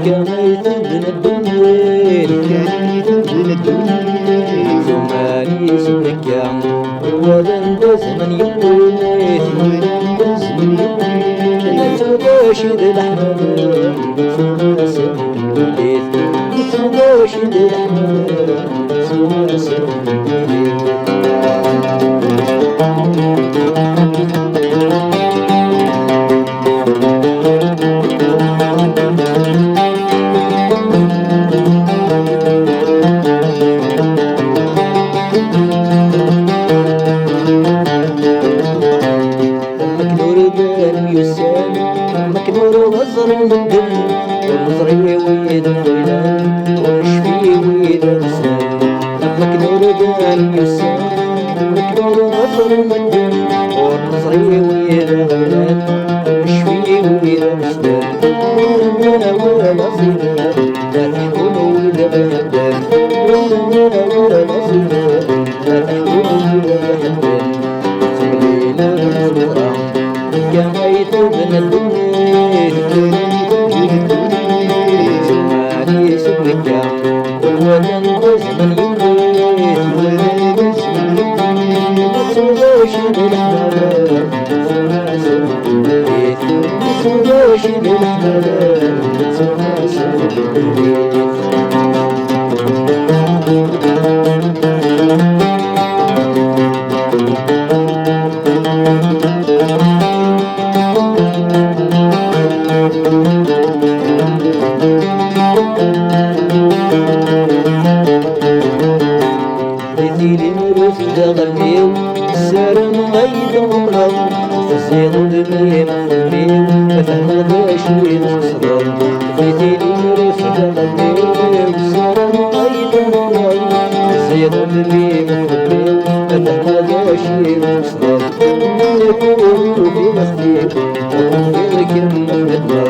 كميت ابن الدنيا زماني سمكا ولن تزمن يبويت تباشد الأحمد سماسة تباشد الأحمد سماسة مكنور وزر الدم ومزري ويد الغلام وشفي ويد السلام مكنور دان يسام مكنور وزر الدم ومزري ويد الغلام وشفي ويد السلام وانا ولا صيدا لا تحكم ولا بحدان وانا ولا صيدا لا تحكم ولا بحدان سبليل الصغرى كميت ابن الدنيا زماني سبكا والوطن تزمن يبيت متسودوش بالحمام سماسة بيت متسودوش بالحمام سماسة بيت ليلي نروس دغميو السارم غيد مقلم تزيد دمي مخميو مفهم غاشوي نخصرم ليلي نروس دغميو السارم غيد مقلم تزيد دمي مخميو مفهم غاشوي نخصرم نكون في مسليك وفي الكلم مدمر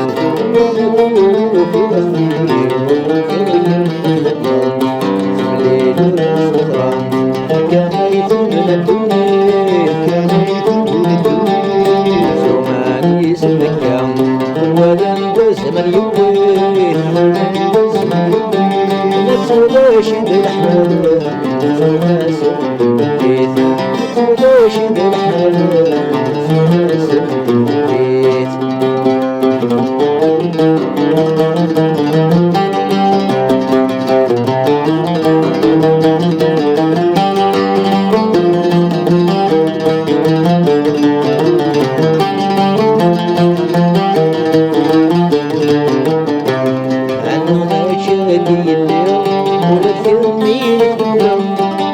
نكون في مسليك وفي الكلم مدمر ليل الصغرى كميت من الدنيا زماني سمكا ولن تزمن يبويت متسودوش بالأحمد سماسة بيت متسودوش بالأحمد سماسة بيت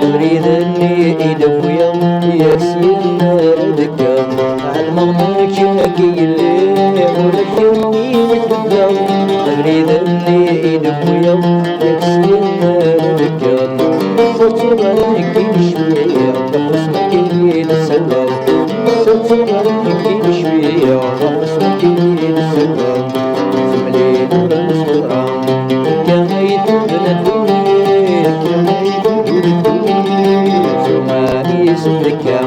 أريد أني إدفيا ياسين ردكا عالمغنى شاكي اللي ولكني نتبدا أريد أني إدفيا ياسين ردكا صرت غنكي شوية حسنك نسلا صرت غنكي شوية حسنك نسلا زملين الصغرى كميت من الدنيا زماني سمكا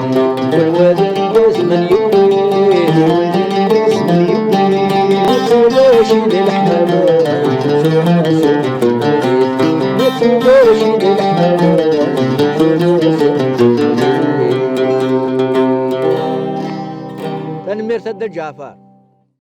والوزن يزمن يبيت متسودوش للحمام سماسة متسودوش للحمام سماسة تنمير سد جعفر